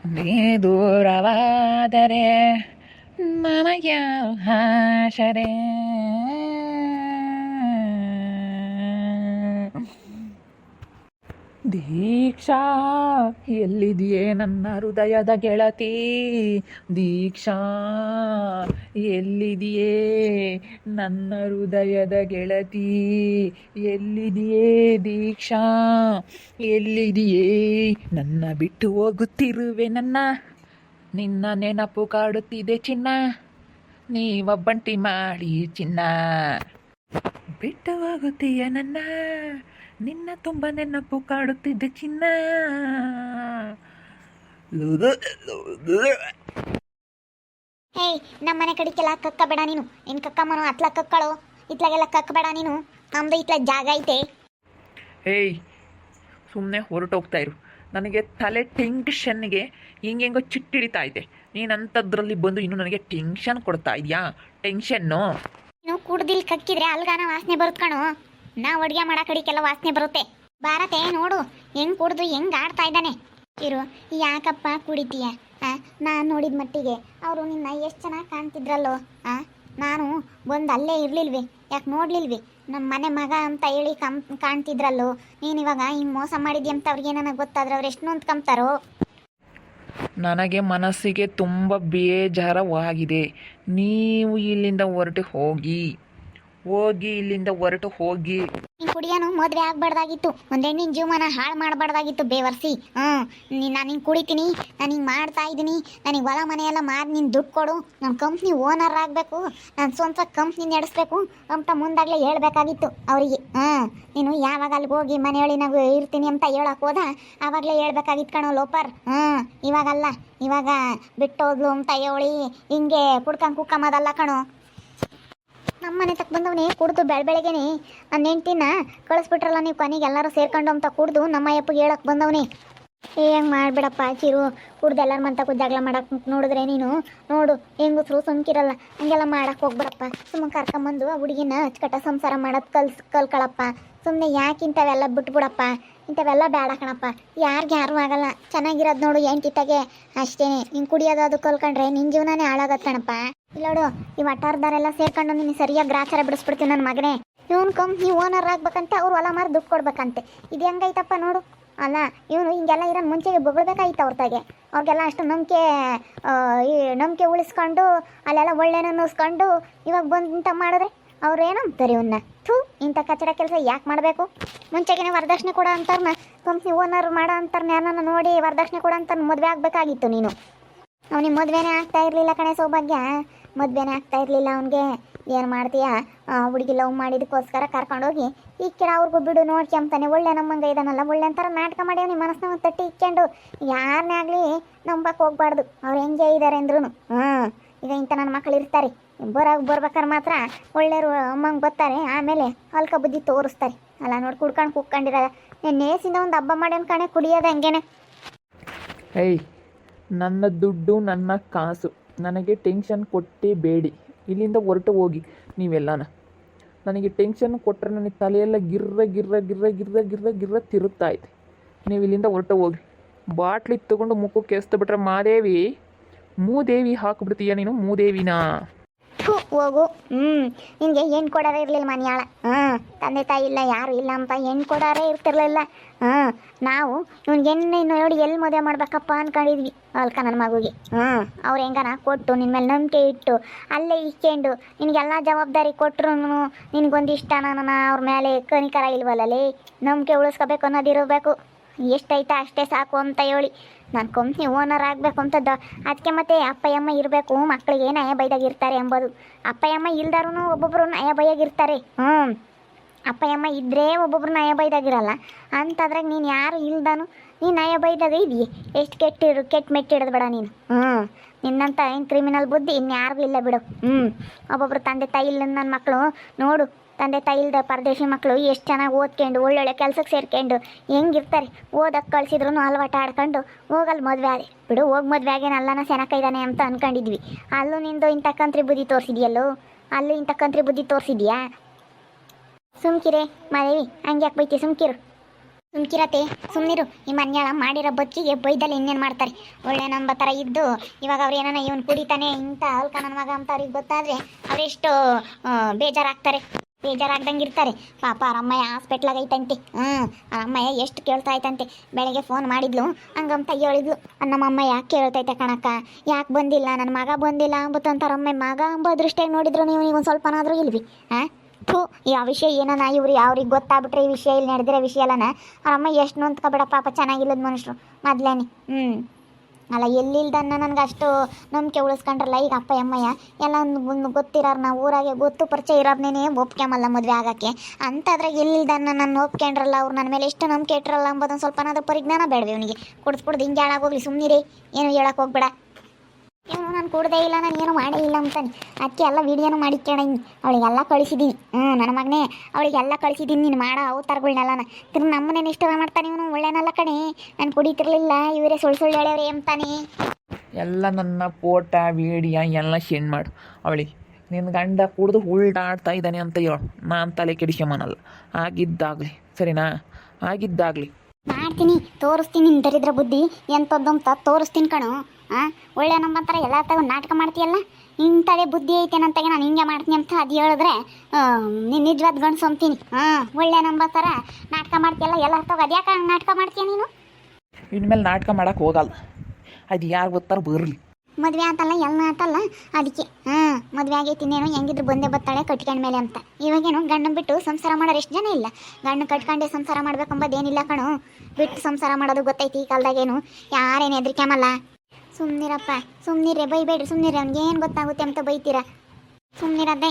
ನೀ ದೂರವಾದರೆ ನನಗೆ ಆಶರೆ ದೀಕ್ಷಾ ಎಲ್ಲಿದೆಯೇ ನನ್ನ ಹೃದಯದ ಗೆಳತಿ ದೀಕ್ಷಾ ಎಲ್ಲಿದೆಯೇ ನನ್ನ ಹೃದಯದ ಗೆಳತಿ ಎಲ್ಲಿದೆಯೇ ದೀಕ್ಷಾ ಎಲ್ಲಿದೆಯೇ ನನ್ನ ಬಿಟ್ಟು ಹೋಗುತ್ತಿರುವೆ ನಿನ್ನ ನೆನಪು ಕಾಡುತ್ತಿದೆ ಚಿನ್ನ ನೀವೊಬ್ಬಂಟಿ ಮಾಡಿ ಚಿನ್ನ ಬಿಟ್ಟು ಹೋಗುತ್ತೀಯ ನಿನ್ನ ತುಂಬ ನೆನಪು ಕಾಡುತ್ತಿದ್ದೆ ಚಿನ್ನ. ಹೇಯ್, ನಮ್ಮನೆ ಕಡಿಕೆಲ್ಲ ಕಕ್ಕಬೇಡ ನೀನು. ನಿನ್ ಕಕ್ಕಮ್ಮನು ಅತ್ಲ ಕಕ್ಕಳು, ಇತ್ಲಾಗೆಲ್ಲ ಕಕ್ಕಬೇಡ ನೀನು. ನಮ್ದು ಇತ್ಲ ಜಾಗ ಐತೆ. ಹೇಯ್, ಸುಮ್ಮನೆ ಹೊರಟೋಗ್ತಾ ಇರು. ನನಗೆ ತಲೆ ಟೆನ್ಷನ್ಗೆ ಹೆಂಗೆಂಗೋ ಚಿಟ್ಟಿಡಿತಾ ಇದೆ. ನೀನಂಥದ್ರಲ್ಲಿ ಬಂದು ಇನ್ನು ನನಗೆ ಟೆನ್ಷನ್ ಕೊಡ್ತಾ ಇದೆಯಾ? ಟೆನ್ಷನ್ನು ನೀನು ಕುಡ್ದಿಲ್ ಕಕ್ಕಿದ್ರೆ ಅಲ್ಗಾನ ವಾಸನೆ ಬರುತ್ತೆ ಕಣೋ. ನಾವು ಅಡುಗೆ ಮಾಡೋ ಕಡಿಕೆಲ್ಲ ವಾಸನೆ ಬರುತ್ತೆ. ಭಾರತೆ ನೋಡು ಹೆಂಗ್ ಕುಡ್ದು ಹೆಂಗ್ ಆಡ್ತಾ ಇದ್ದಾನೆ. ಇರು, ಯಾಕಪ್ಪ ಕುಡಿತೀಯ? ನಾನು ನೋಡಿದ ಮಟ್ಟಿಗೆ ಅವರು ನಿನ್ನ ಎಷ್ಟು ಚೆನ್ನಾಗಿ ಕಾಣ್ತಿದ್ರಲ್ಲೋ. ನಾನು ಬಂದು ಅಲ್ಲೇ ಇರ್ಲಿಲ್ವಿ, ಯಾಕೆ ನೋಡ್ಲಿಲ್ವಿ? ನಮ್ಮ ಮನೆ ಮಗ ಅಂತ ಹೇಳಿ ಕಾಣ್ತಿದ್ರಲ್ಲೋ. ನೀನು ಇವಾಗ ಹಿಂಗೆ ಮೋಸ ಮಾಡಿದ್ಯ ಅಂತ ಅವ್ರಿಗೆ ನನಗೆ ಗೊತ್ತಾದ್ರೆ ಅವ್ರು ಎಷ್ಟು ನೊಂದ್ಕೊಂತಾರೋ. ನನಗೆ ಮನಸ್ಸಿಗೆ ತುಂಬ ಬೇಜಾರವಾಗಿದೆ. ನೀವು ಇಲ್ಲಿಂದ ಹೊರಟು ಹೋಗಿ. ನೀನು ಕುಡಿಯೋನು ಮದುವೆ ಆಗ್ಬಾರ್ದಾಗಿತ್ತು, ಒಂದು ಹೆಣ್ಣಿನ ಜೀವನ ಹಾಳು ಮಾಡಬಾರ್ದಾಗಿತ್ತು ಬೇವರ್ಸಿ. ನಾನು ಹಿಂಗೆ ಕುಡಿತೀನಿ, ನಾನು ಹಿಂಗೆ ಮಾಡ್ತಾ ಇದ್ದೀನಿ, ನನಗೆ ಹೊಲ ಮನೆಯೆಲ್ಲ ಮಾರಿ ನೀನು ದುಡ್ಡು ಕೊಡು, ನನ್ನ ಕಂಪ್ನಿ ಓನರ್ ಆಗಬೇಕು, ನಾನು ಸ್ವಂತ ಕಂಪ್ನಿ ನಡೆಸಬೇಕು ಅಂತ ಮುಂದಾಗಲೇ ಹೇಳ್ಬೇಕಾಗಿತ್ತು ಅವರಿಗೆ. ನೀನು ಯಾವಾಗ ಅಲ್ಲಿಗೆ ಹೋಗಿ ಮನೆಯೊಳಗೆ ಇರ್ತೀನಿ ಅಂತ ಹೇಳಕ್ಕೆ ಹೋದ ಆವಾಗಲೇ ಹೇಳ್ಬೇಕಾಗಿತ್ತು ಕಣೋ ಲೋಪರ್. ಇವಾಗಲ್ಲ, ಇವಾಗ ಬಿಟ್ಟೋದ್ಲು ಅಂತ ಹೇಳಿ ಹಿಂಗೆ ಕುಕ್ಕಮ್ಮದಲ್ಲ ಕಣೋ. ನಮ್ಮ ಮನೆ ತಕ್ಕ ಬಂದವನೇ ಕುಡ್ದು ಬೆಳಗ್ಗೆನೆ ನನ್ನ ಹೆಂಡ್ತಿನ ಕಳಿಸ್ಬಿಟ್ರಲ್ಲ ನೀವು, ಕೊನೆಗೆ ಎಲ್ಲರೂ ಸೇರ್ಕೊಂಡು ಅಂತ ಕುಡ್ದು ನಮ್ಮ ಅಪ್ಪಗೆ ಹೇಳಕ್ಕೆ ಬಂದವನೇ. ಹೆಂಗೆ ಮಾಡಿಬಿಡಪ್ಪ ಚಿರು, ಕುಡ್ದು ಎಲ್ಲರ ಮಂತಕ್ಕೂ ಜಗಳ ಮಾಡಕ್ಕೆ ನೋಡಿದ್ರೆ ನೀನು ನೋಡು ಹೆಂಗಸ್ರು ಸುಮ್ಕಿರಲ್ಲ, ಹಂಗೆಲ್ಲ ಮಾಡಕ್ಕೆ ಹೋಗ್ಬಿಡಪ್ಪ. ಸುಮ್ಮನೆ ಕರ್ಕೊಂಬಂದು ಆ ಹುಡುಗಿನ ಅಚ್ಚುಕಟ್ಟ ಸಂಸಾರ ಮಾಡೋದು ಕಲ್ಕೊಳಪ್ಪ. ಸುಮ್ಮನೆ ಯಾಕೆ ಇಂಥವೆಲ್ಲ ಬಿಟ್ಬಿಡಪ್ಪ, ಇಂಥವೆಲ್ಲ ಬೇಡ ಕಣಪ್ಪ. ಯಾರು ಆಗಲ್ಲ, ಚೆನ್ನಾಗಿರೋದು ನೋಡು ಹೆಂಡ್ತಿತ್ತಾಗೆ ಅಷ್ಟೇ. ಹಿಂಗೆ ಕುಡಿಯೋದು ಅದು ಕಲ್ಕೊಂಡ್ರೆ ನಿನ್ನ ಜೀವನನೇ ಹಾಳಾಗತ್ತೆ ಕಣಪ್ಪ. ಇಲ್ಲೋಡು, ಈ ವಟಾರದಾರೆಲ್ಲ ಸೇರ್ಕೊಂಡು ನೀನು ಸರಿಯಾಗಿ ಗ್ರಾಚಾರ ಬಿಡಿಸ್ಬಿಡ್ತೀವಿ ನನ್ನ ಮಗನೇ. ಇವನು ಕಂಪ್ನಿ ಓನರ್ ಆಗ್ಬೇಕಂತೆ, ಅವ್ರು ಹೊಲ ಮಾರಿ ದುಡ್ಡು ಕೊಡ್ಬೇಕಂತೆ. ಇದು ಹೆಂಗೈತಪ್ಪ ನೋಡು. ಅಲ್ಲ, ಇವನು ಹಿಂಗೆಲ್ಲ ಇರೋ ಮುಂಚೆಗೆ ಬೊಗಳ್ಬೇಕಾಗಿತ್ತು ಅವ್ರತಾಗೆ. ಅವ್ರಿಗೆಲ್ಲ ಅಷ್ಟು ನಂಬಿಕೆ ಉಳಿಸ್ಕೊಂಡು ಅಲ್ಲೆಲ್ಲ ಒಳ್ಳೆನ ಅನ್ನಿಸ್ಕೊಂಡು ಇವಾಗ ಬಂದಂತ ಮಾಡಿದ್ರೆ ಅವ್ರು ಏನಂತಾರೆ ಇವನ್ನ? ಇಂಥ ಕಚಡ ಕೆಲಸ ಯಾಕೆ ಮಾಡಬೇಕು? ಮುಂಚೆಗೆ ವರದಕ್ಷಿಣೆ ಕೊಡೋ ಅಂತಾರನ್ನ, ಕಂಪ್ನಿ ಓನರ್ ಮಾಡೋ ಅಂತಾರನ್ನ ಯಾರನ್ನ ನೋಡಿ ವರದಕ್ಷಿಣೆ ಕೊಡೋ ಅಂತಾರ ಮದುವೆ ಆಗಬೇಕಾಗಿತ್ತು ನೀನು. ಅವನಿಗೆ ಮದುವೆನೇ ಆಗ್ತಾ ಇರಲಿಲ್ಲ ಕಣೆ ಸೌಭಾಗ್ಯ, ಮದುವೆನೇ ಆಗ್ತಾ ಇರಲಿಲ್ಲ ಅವನಿಗೆ. ಏನು ಮಾಡ್ತೀಯ, ಹುಡುಗಿ ಲವ್ ಮಾಡಿದಕ್ಕೋಸ್ಕರ ಕರ್ಕೊಂಡೋಗಿ ಈ ಕಿಡ ಅವ್ರಿಗೂ ಬಿಡು ನೋಡ್ಕೊಂತಾನೆ. ಒಳ್ಳೆ ನಮ್ಮಂಗೆ ಇದನ್ನಲ್ಲ, ಒಳ್ಳೆ ಅಂತಾರ ನಾಟಕ ಮಾಡಿ ಅವ್ನಿಗೆ ಮನಸ್ಸನ್ನ ಒಂದು ತಟ್ಟಿ ಇಕ್ಕೊಂಡು ಯಾರನ್ನೇ ಆಗಲಿ ನಂಬಕ್ಕೆ ಹೋಗ್ಬಾರ್ದು. ಅವ್ರು ಹೆಂಗೆ ಇದ್ದಾರೆ ಅಂದ್ರೂ. ಈಗ ಇಂಥ ನನ್ನ ಮಕ್ಕಳು ಇರ್ತಾರೆ, ಬರ್ಬೇಕಾದ್ರೆ ಮಾತ್ರ ಒಳ್ಳೆಯವರು ಅಮ್ಮಂಗೆ ಬರ್ತಾರೆ, ಆಮೇಲೆ ಅಲ್ಕ ಬುದ್ಧಿ ತೋರಿಸ್ತಾರೆ. ಅಲ್ಲ ನೋಡಿ ಕುಡ್ಕೊಂಡು ಕುಕ್ಕೊಂಡಿರ ನೇಸಿಂದ ಒಂದು ಹಬ್ಬ ಮಾಡ್ಯಾನ ಕಣೆ ಕುಡಿಯೋದು ಹಂಗೇನೆ. ಏಯ್, ನನ್ನ ದುಡ್ಡು ನನ್ನ ಕಾಸು ನನಗೆ ಟೆನ್ಷನ್ ಕೊಟ್ಟೇ ಬೇಡಿ. ಇಲ್ಲಿಂದ ಹೊರಟು ಹೋಗಿ ನೀವೆಲ್ಲನ. ನನಗೆ ಟೆನ್ಷನ್ ಕೊಟ್ಟರೆ ನನಗೆ ತಲೆಯೆಲ್ಲ ಗಿರ್ರ ತಿರುಗ್ತಾ ಇದೆ. ನೀವು ಇಲ್ಲಿಂದ ಹೊರಟು ಹೋಗಿ. ಬಾಟ್ಲಿ ತೊಗೊಂಡು ಮುಖಕ್ಕೆ ಎಸ್ತು ಮೂದೇವಿ ಹಾಕಿಬಿಡ್ತೀಯ ನೀನು, ಮೂದೇವಿನ. ಹೋಗು. ನಿನಗೆ ಹೆಣ್ಣು ಕೊಡೋರೇ ಇರಲಿಲ್ಲ ಮನೆಯಾಳ. ತಂದೆ ತಾಯಿ ಇಲ್ಲ, ಯಾರು ಇಲ್ಲ ಅಂತ ಹೆಣ್ಣು ಕೊಡೋರೇ ಇರ್ತಿರ್ಲಿಲ್ಲ. ನಾವು ಇವ್ನಿಗೆ ನೋಡಿ ಎಲ್ಲಿ ಮದುವೆ ಮಾಡ್ಬೇಕಪ್ಪ ಅಂದ್ಕೊಂಡಿದ್ವಿ ಅಲ್ಕ ನನ್ನ ಮಗುಗೆ. ಅವ್ರು ಹೆಂಗನ ಕೊಟ್ಟು ನಿನ್ನ ಮೇಲೆ ನಂಬಿಕೆ ಇಟ್ಟು ಅಲ್ಲೇ ಇಕ್ಕೊಂಡು ನಿನಗೆಲ್ಲ ಜವಾಬ್ದಾರಿ ಕೊಟ್ಟರು ನಿನಗೊಂದು ಇಷ್ಟ ನಾನು ಅವ್ರ ಮೇಲೆ ಕನಿಕರ ಇಲ್ವಲ್ಲೇ. ನಂಬಿಕೆ ಉಳಿಸ್ಕೋಬೇಕು ಅನ್ನೋದಿರಬೇಕು. ಎಷ್ಟೈತೆ ಅಷ್ಟೇ ಸಾಕು ಅಂತ ಹೇಳಿ ನಾನು ಕಂಪ್ನಿ ಓನರ್ ಆಗಬೇಕು ಅಂತದ್ದ. ಅದಕ್ಕೆ ಮತ್ತೆ ಅಪ್ಪ ಅಮ್ಮ ಇರಬೇಕು, ಮಕ್ಕಳಿಗೆ ನಯ ಬೈದಾಗ ಇರ್ತಾರೆ ಎಂಬುದು. ಅಪ್ಪ ಅಮ್ಮ ಇಲ್ದಾರೂ ಒಬ್ಬೊಬ್ಬರು ನಯ ಬೈಯಾಗಿರ್ತಾರೆ. ಅಪ್ಪ ಅಮ್ಮ ಇದ್ದರೆ ಒಬ್ಬೊಬ್ರು ನಯ ಬೈದಾಗಿರಲ್ಲ. ಅಂತಾದ್ರಾಗ ನೀನು ಯಾರು ಇಲ್ದಾನು ನೀನು ನಯ ಬೈದಾಗ ಇದೆಯೇ? ಎಷ್ಟು ಕೆಟ್ಟ ಮೆಟ್ಟಿಡೋದು ಬೇಡ ನೀನು. ನಿನ್ನಂತ ಏನು ಕ್ರಿಮಿನಲ್ ಬುದ್ಧಿ ಇನ್ಯಾರಿಗೂ ಇಲ್ಲ ಬಿಡು. ಒಬ್ಬೊಬ್ರು ತಂದೆ ತಾಯಿ ಇಲ್ಲ ನನ್ನ ಮಕ್ಕಳು ನೋಡು, ತಂದೆ ತಾಯಿ ಇಲ್ದ ಪರದೇಶಿ ಮಕ್ಕಳು ಎಷ್ಟು ಚೆನ್ನಾಗಿ ಓದ್ಕೊಂಡು ಒಳ್ಳೊಳ್ಳೆ ಕೆಲಸಕ್ಕೆ ಸೇರ್ಕೊಂಡು ಹೆಂಗಿರ್ತಾರೆ. ಓದಕ್ಕೆ ಕಳಿಸಿದ್ರು ಅಲವಾಟ ಆಡ್ಕೊಂಡು ಹೋಗಲ್ಲಿ ಮದುವೆ ಆದೆ ಬಿಡು. ಹೋಗಿ ಮದುವೆ ಆಗೇನು ಅಲ್ಲನ ಸೆನಕೈದಾನೆ ಅಂತ ಅಂದ್ಕೊಂಡಿದ್ವಿ. ಅಲ್ಲೂ ನಿಂದು ಇಂಥ ಕಂತ್ರಿ ಬುದ್ಧಿ ತೋರಿಸಿದ್ಯಲ್ಲೋ, ಅಲ್ಲೂ ಇಂಥ ಕಂತ್ರಿ ಬುದ್ಧಿ ತೋರಿಸಿದ್ಯಾ? ಸುಮ್ಕಿರೆ ಮಾದೇವಿ, ಹಂಗೆ ಯಾಕೆ ಬೈತಿ? ಸುಮ್ಕಿರು. ಸುಮ್ಕಿರತೆ ಸುಮ್ನಿರು. ಈ ಮನ್ಯಾಳ ಮಾಡಿರೋ ಬದುಕಿಗೆ ಬೈದಲ್ಲಿ ಇನ್ನೇನು ಮಾಡ್ತಾರೆ. ಒಳ್ಳೆ ನಂಬ ಥರ ಇದ್ದು ಇವಾಗ ಅವ್ರು ಏನಾನ ಇವನು ಕುಡಿತಾನೆ ಇಂಥ ಅಲ್ಕ ನನ್ನ ಮಗ ಅಂತ ಅವ್ರಿಗೆ ಗೊತ್ತಾದರೆ ಅವರೆಷ್ಟು ಬೇಜಾರಾಗ್ತಾರೆ, ಬೇಜಾರಾಗ್ದಂಗೆ ಇರ್ತಾರೆ. ಪಾಪ ಅವರಮ್ಮಯ್ಯ ಹಾಸ್ಪಿಟ್ಲಾಗ ಐತಂತೆ. ಅವರಮ್ಮಯ್ಯ ಎಷ್ಟು ಕೇಳ್ತಾ ಐತಂತೆ. ಬೆಳಗ್ಗೆ ಫೋನ್ ಮಾಡಿದ್ಲು, ಹಂಗಂತ ಹೇಳಿದ್ಲು, ನಮ್ಮಮ್ಮಯ್ಯ ಕೇಳ್ತೈತೆ ಕಣಕ್ಕ, ಯಾಕೆ ಬಂದಿಲ್ಲ ನನ್ನ ಮಗ ಬಂದಿಲ್ಲ ಅಂಬತ್ತಂತ ಅವರಮ್ಮಯ್ಯ. ಮಗ ಅಂಬ ದೃಷ್ಟಿಯಾಗಿ ನೋಡಿದ್ರು ನೀವು ಒಂದು ಸ್ವಲ್ಪನಾದರೂ ಇಲ್ವಿ. ಥೂ, ಈ ಆ ವಿಷಯ ಏನನ ಇವ್ರು ಯಾವ್ರಿಗೆ ಗೊತ್ತಾಗ್ಬಿಟ್ರೆ ಈ ವಿಷಯ ಇಲ್ಲಿ ನಡೆದಿರೋ ವಿಷಯ ಅಲ್ಲನ ಅವರಮ್ಮ ಎಷ್ಟು ನೊಂದ್ಕೊಬೇಡ ಪಾಪ, ಚೆನ್ನಾಗಿಲ್ಲದ ಮನುಷ್ಯರು ಮೊದ್ಲೇನೆ. ಅಲ್ಲ ಎಲ್ಲಿಲ್ದನ್ನ ನನಗೆ ಅಷ್ಟು ನಂಬಿಕೆ ಉಳಿಸ್ಕೊಂಡ್ರಲ್ಲ ಈಗ ಅಪ್ಪ ಅಮ್ಮಯ್ಯ ಎಲ್ಲ ಒಂದು ಗೊತ್ತಿರೋರು, ನಾವು ಊರಾಗೆ ಗೊತ್ತು ಪರಿಚಯ ಇರೋರ್ನೇನೆ ಒಪ್ಕೊಂಬಲ್ಲ ಮದುವೆ ಆಗೋಕ್ಕೆ. ಅಂಥದ್ರಾಗ ಎಲ್ಲಿಲ್ದನ್ನ ನನ್ನ ಒಪ್ಕೊಂಡ್ರಲ್ಲ ಅವ್ರು, ನನ್ನ ಮೇಲೆ ಎಷ್ಟು ನಂಬಿಕೆ ಇಟ್ರಲ್ಲ ಅಂಬೋದೊಂದು ಸ್ವಲ್ಪನಾದ್ರೂ ಪರಿಜ್ಞಾನ ಬೇಡವೆ ಅವನಿಗೆ. ಕುಡ್ದು ಹಿಂಗೆ ಹಾಳಾಗೋಗ್ಲಿ, ಸುಮ್ಮನಿರಿ, ಏನು ಹೇಳಕ್ಕೆ ಹೋಗ್ಬೇಡ. ಇವನು ನಾನು ಕೂಡದೇ ಇಲ್ಲ, ನಾನು ಏನು ಮಾಡೇ ಇಲ್ಲ ಅಂತಾನೆ. ಅದಕ್ಕೆ ಎಲ್ಲ ವೀಡಿಯೋನು ಮಾಡಿ ಕೇಳೀನಿ, ಅವಳಿಗೆಲ್ಲ ಕಳಿಸಿದ್ದೀನಿ. ನನ್ನ ಮಗನೇ ಅವಳಿಗೆಲ್ಲ ಕಳಿಸಿದ್ದೀನಿ ನೀನು ಮಾಡೋ ಅವತಾರಗಳನ್ನೆಲ್ಲನ. ತಿರ್ಗಿ ನಮ್ಮನೇನು ಇಷ್ಟ ಮಾಡ್ತಾನೆ ಇವನು, ಒಳ್ಳೆನಲ್ಲ ಕಣೆ. ನಾನು ಕುಡಿತಿರ್ಲಿಲ್ಲ, ಇವರೇ ಸುಳ್ಳು ಹೇಳ್ಯವ್ರೆ ಅಂತಾನೆ. ಎಲ್ಲ ನನ್ನ ಫೋಟೋ ವೀಡಿಯೋ ಎಲ್ಲ ಸೆಂಡ್ ಮಾಡು ಅವಳಿಗೆ. ನಿನ್ನ ಗಂಡ ಕುಡ್ದು ಉಲ್ಟಾಡ್ತಾ ಇದ್ದಾನೆ ಅಂತ ಹೇಳು, ನಾನು ತಲೆ ಕೆಡಿಸ್ಕೊಂಬನಲ್ಲ. ಆಗಿದ್ದಾಗಲಿ ಸರಿನಾ, ಆಗಿದ್ದಾಗಲಿ ಮಾಡ್ತೀನಿ, ತೋರಿಸ್ತೀನಿ ನಿನ್ನ ದರಿದ್ರ ಬುದ್ಧಿ ಎಂಥದ್ದಂತ ತೋರಿಸ್ತೀನಿ ಕಣು. ಒಳ್ಳೆ ನಂಬಂತಾರೆ ಎಲ್ಲ ತಗೊಂಡು ನಾಟಕ ಮಾಡ್ತೀಯಲ್ಲ, ಇಂಥದೇ ಬುದ್ಧಿ ಐತೇನಂತಾಗೆ ನಾನು ಹಿಂಗೆ ಮಾಡ್ತೀನಿ ಅಂತ ಅದು ಹೇಳಿದ್ರೆ ನೀನು ನಿಜವಾದ ಗಂಡಸು ಅಂತೀನಿ. ಒಳ್ಳೆ ನಂಬತ್ತಾರ ನಾಟಕ ಮಾಡ್ತೀಯಲ್ಲ ಎಲ್ಲ ತಗೋ. ಅದು ಯಾಕೆ ನಾಟಕ ಮಾಡ್ತೀಯ ನೀನು? ಇನ್ಮೇಲೆ ನಾಟಕ ಮಾಡೋಕೆ ಹೋಗಲ್ಲ, ಅದು ಯಾರು ಗೊತ್ತಾರ ಬರಲಿ. ಮದುವೆ ಆತಲ್ಲ ಎಲ್ಲ ಆತಲ್ಲ ಅದಕ್ಕೆ. ಮದುವೆ ಆಗೈತಿ ಇನ್ನೇನು, ಹೆಂಗಿದ್ರು ಬಂದೇ ಬತ್ತಾಳೆ ಕಟ್ಕೊಂಡ ಮೇಲೆ ಅಂತ. ಇವಾಗೇನು ಗಂಡನ ಬಿಟ್ಟು ಸಂಸಾರ ಮಾಡೋರು ಎಷ್ಟು ಜನ ಇಲ್ಲ. ಗಂಡು ಕಟ್ಕೊಂಡೆ ಸಂಸಾರ ಮಾಡ್ಬೇಕಂಬದೇನಿಲ್ಲ ಕಣು. ಬಿಟ್ಟು ಸಂಸಾರ ಮಾಡೋದು ಗೊತ್ತೈತಿ ಈ ಕಾಲದಾಗೇನು, ಯಾರೇನು ಹೆದರಿಕೆಮಲ್ಲ. ಸುಮ್ಮನಿರಪ್ಪ, ಸುಮ್ಮನಿರೇ, ಬೈಬೇಡ್ರಿ, ಸುಮ್ಮನಿರಿ. ಅವ್ನಿಗೆ ಏನು ಗೊತ್ತಾಗುತ್ತೆ ಅಂತ ಬೈತೀರಾ? ಸುಮ್ಮನಿರದ್ದೆ.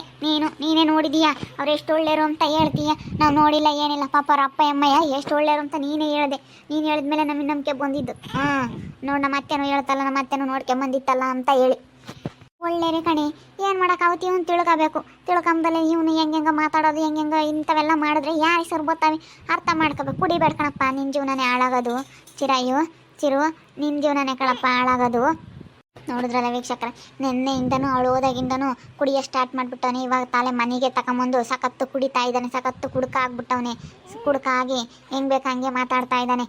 ನೀನೇ ನೋಡಿದೀಯಾ ಅವ್ರು ಎಷ್ಟು ಒಳ್ಳೆಯರು ಅಂತ ಹೇಳ್ತೀಯ. ನಾವು ನೋಡಿಲ್ಲ ಏನಿಲ್ಲ. ಪಾಪ ಅವ್ರ ಅಪ್ಪ ಅಮ್ಮಯ್ಯ ಎಷ್ಟು ಒಳ್ಳೆಯರು ಅಂತ ನೀನೇ ಹೇಳಿದೆ. ನೀನು ಹೇಳಿದ್ಮೇಲೆ ನಮಗೆ ನಂಬಿಕೆ ಬಂದಿದ್ದು. ನೋಡಿ ನಮ್ಮ ಅತ್ತೆನೂ ಹೇಳ್ತಲ್ಲ, ನಮ್ಮ ಅತ್ತೆನೂ ನೋಡ್ಕೊಂಬಂದಿತ್ತಲ್ಲ ಅಂತ ಹೇಳಿ. ಒಳ್ಳೆಯರೇ ಕಣೆ, ಏನು ಮಾಡೋಕ್ಕಾಗುತ್ತೆ? ಇವನು ತಿಳ್ಕೋಬೇಕು. ತಿಳ್ಕೊಂಬದಲ್ಲೇ ಇವನು ಹೆಂಗೆ ಮಾತಾಡೋದು, ಹೆಂಗೆ ಇಂಥವೆಲ್ಲ ಮಾಡಿದ್ರೆ ಯಾರು ಹೆಸರು ಗೊತ್ತಾವೆ, ಅರ್ಥ ಮಾಡ್ಕೋಬೇಕು. ಕುಡಿಬೇಡ ಕಣಪ್ಪ, ನಿನ್ನ ಜೀವನನೇ ಹಾಳಾಗೋದು. ಚಿರು ನಿನ್ನ ಜೀವನನೇ ಕಣಪ್ಪ ಹಾಳಾಗೋದು. ನೋಡಿದ್ರಲ್ಲ ವೀಕ್ಷಕರ, ನಿನ್ನೆಯಿಂದನೂ ಅವಳು ಹೋದಾಗಿಂದನೂ ಕುಡಿಯೋ ಸ್ಟಾರ್ಟ್ ಮಾಡಿಬಿಟ್ಟವನೆ. ಇವಾಗ ತಾಲೆ ಮನೆಗೆ ತಗೊಂಬಂದು ಸಖತ್ತು ಕುಡಿತಾ ಇದ್ದಾನೆ, ಸಖತ್ತು ಕುಡ್ಕ ಆಗ್ಬಿಟ್ಟವನೆ. ಕುಡ್ಕ ಆಗಿ ಹೆಂಗೆ ಬೇಕು ಹಂಗೆ ಮಾತಾಡ್ತಾ ಇದ್ದಾನೆ.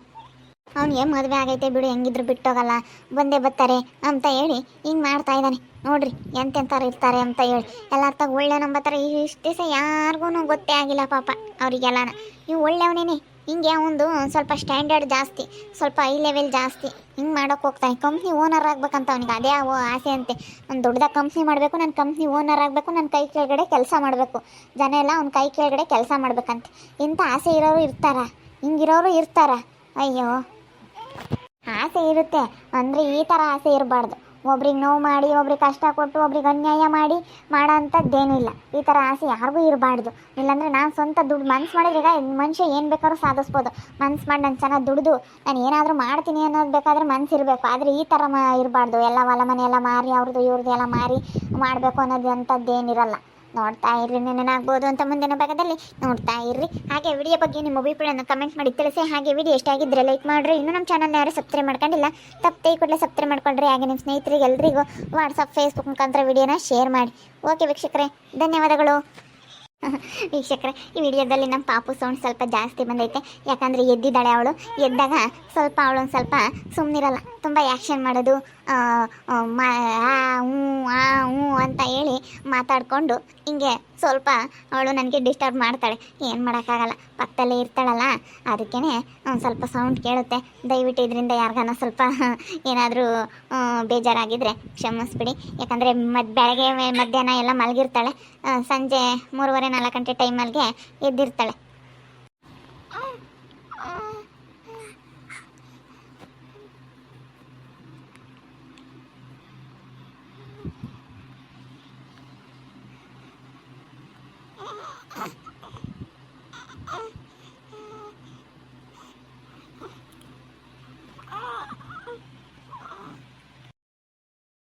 ಅವನಿಗೆ ಮದುವೆ ಆಗೈತೆ ಬಿಡು, ಹೆಂಗಿದ್ರು ಬಿಟ್ಟೋಗಲ್ಲ, ಬಂದೇ ಬರ್ತಾರೆ ಅಂತ ಹೇಳಿ ಹಿಂಗೆ ಮಾಡ್ತಾ ಇದ್ದಾನೆ. ನೋಡ್ರಿ ಎಂತೆಂಥವ್ರು ಇರ್ತಾರೆ ಅಂತ ಹೇಳಿ. ಎಲ್ಲರ ತಗ ಒಳ್ಳೆ ನಂಬತ್ತಾರೆ. ಇಷ್ಟು ದಿವಸ ಯಾರಿಗೂ ಗೊತ್ತೇ ಆಗಿಲ್ಲ ಪಾಪ ಅವರಿಗೆಲ್ಲನ. ನೀವು ಒಳ್ಳೆಯವನೇನೆ, ಹಿಂಗೆ ಒಂದು ಸ್ವಲ್ಪ ಸ್ಟ್ಯಾಂಡರ್ಡ್ ಜಾಸ್ತಿ, ಸ್ವಲ್ಪ ಹೈ ಲೆವೆಲ್ ಜಾಸ್ತಿ, ಹಿಂಗೆ ಮಾಡೋಕೆ ಹೋಗ್ತಾನೆ. ಕಂಪ್ನಿ ಓನರ್ ಆಗ್ಬೇಕಂತ ಅವನಿಗೆ ಅದೇ ಆಸೆ ಅಂತೆ. ನಾನು ದೊಡ್ಡದಾಗಿ ಕಂಪ್ನಿ ಮಾಡಬೇಕು, ನಾನು ಕಂಪ್ನಿ ಓನರ್ ಆಗಬೇಕು, ನನ್ನ ಕೈ ಕೆಳಗಡೆ ಕೆಲಸ ಮಾಡಬೇಕು, ಜನ ಎಲ್ಲ ಅವ್ನ ಕೈ ಕೆಳಗಡೆ ಕೆಲಸ ಮಾಡ್ಬೇಕಂತ. ಇಂಥ ಆಸೆ ಇರೋರು ಇರ್ತಾರ, ಹಿಂಗಿರೋರು ಇರ್ತಾರ. ಅಯ್ಯೋ, ಆಸೆ ಇರುತ್ತೆ ಅಂದರೆ ಈ ಥರ ಆಸೆ ಇರಬಾರ್ದು. ಒಬ್ರಿಗೆ ನೋವು ಮಾಡಿ, ಒಬ್ರಿಗೆ ಕಷ್ಟ ಕೊಟ್ಟು, ಒಬ್ರಿಗೆ ಅನ್ಯಾಯ ಮಾಡಿ ಮಾಡೋ ಅಂಥದ್ದೇನೂ ಇಲ್ಲ. ಈ ಥರ ಆಸೆ ಯಾರಿಗೂ ಇರಬಾರ್ದು. ಇಲ್ಲಾಂದರೆ ನಾನು ಸ್ವಂತ ದುಡ್ಡು ಮನ್ಸು ಮಾಡಿದ್ರೆ ಈಗ ಮನುಷ್ಯ ಏನು ಬೇಕಾದ್ರೂ ಸಾಧಿಸ್ಬೋದು. ಮನ್ಸು ಮಾಡಿ ನಾನು ಚೆನ್ನಾಗಿ ದುಡಿದು ನಾನು ಏನಾದರೂ ಮಾಡ್ತೀನಿ ಅನ್ನೋದು ಬೇಕಾದರೆ ಮನ್ಸು ಇರಬೇಕು. ಆದರೆ ಈ ಥರ ಇರಬಾರ್ದು. ಎಲ್ಲ ಹೊಲ ಮನೆ ಎಲ್ಲ ಮಾರಿ ಅವ್ರದ್ದು ಇವ್ರದ್ದು ಎಲ್ಲ ಮಾರಿ ಮಾಡಬೇಕು ಅನ್ನೋದು ಅಂಥದ್ದೇನಿರಲ್ಲ. ನೋಡ್ತಾ ಇರ್ರಿ, ನೆನನಾಗ್ಬೋದು ಅಂತ ಮುಂದಿನ ಭಾಗದಲ್ಲಿ ನೋಡ್ತಾ ಇರ್ರಿ. ಹಾಗೆ ವಿಡಿಯೋ ಬಗ್ಗೆ ನಿಮ್ಮ ಅಭಿಪ್ರಾಯವನ್ನು ಕಮೆಂಟ್ ಮಾಡಿ ತಿಳಿಸಿ. ಹಾಗೆ ವಿಡಿಯೋ ಎಷ್ಟಾಗಿದ್ದರೆ ಲೈಕ್ ಮಾಡಿರಿ. ಇನ್ನೂ ನಮ್ಮ ಚಾನಲ್ನ ಯಾರು ಸಬ್ಸ್ಕ್ರೈಬ್ ಮಾಡ್ಕೊಂಡಿಲ್ಲ, ತಪ್ಪೇ ಕೂಡಲೇ ಸಬ್ಸ್ಕ್ರೈಬ್ ಮಾಡ್ಕೊಂಡ್ರಿ. ಹಾಗೆ ನಿಮ್ಮ ಸ್ನೇಹಿತರಿಗೆ ಎಲ್ರಿಗೂ ವಾಟ್ಸಪ್, ಫೇಸ್ಬುಕ್ ಮುಖಾಂತರ ವಿಡಿಯೋನ ಶೇರ್ ಮಾಡಿ. ಓಕೆ ವೀಕ್ಷಕರೇ, ಧನ್ಯವಾದಗಳು. ವೀಕ್ಷಕರೇ, ಈ ವಿಡಿಯೋದಲ್ಲಿ ನಮ್ಮ ಪಾಪು ಸೌಂಡ್ ಸ್ವಲ್ಪ ಜಾಸ್ತಿ ಬಂದೈತೆ. ಯಾಕಂದರೆ ಎದ್ದಿದ್ದಾಳೆ ಅವಳು. ಎದ್ದಾಗ ಸ್ವಲ್ಪ ಅವಳೊಂದು ಸ್ವಲ್ಪ ಸುಮ್ಮನಿರಲ್ಲ, ತುಂಬ ಆ್ಯಕ್ಷನ್ ಮಾಡೋದು, ಹ್ಞೂ ಅಂತ ಹೇಳಿ ಮಾತಾಡಿಕೊಂಡು ಹಿಂಗೆ ಸ್ವಲ್ಪ ಅವಳು ನನಗೆ ಡಿಸ್ಟರ್ಬ್ ಮಾಡ್ತಾಳೆ. ಏನು ಮಾಡೋಕ್ಕಾಗಲ್ಲ, ಪಕ್ಕದಲ್ಲೇ ಇರ್ತಾಳಲ್ಲ, ಅದಕ್ಕೇ ಒಂದು ಸ್ವಲ್ಪ ಸೌಂಡ್ ಕೇಳುತ್ತೆ. ದಯವಿಟ್ಟು ಇದರಿಂದ ಯಾರಿಗಾನ ಸ್ವಲ್ಪ ಏನಾದರೂ ಬೇಜಾರಾಗಿದ್ದರೆ ಕ್ಷಮಿಸ್ಬಿಡಿ. ಯಾಕಂದರೆ ಬೆಳಗ್ಗೆ ಮಧ್ಯಾಹ್ನ ಎಲ್ಲ ಮಲಗಿರ್ತಾಳೆ, ಸಂಜೆ 3:30-4 ಗಂಟೆ ಟೈಮಲ್ಲಿಗೆ ಎದ್ದಿರ್ತಾಳೆ.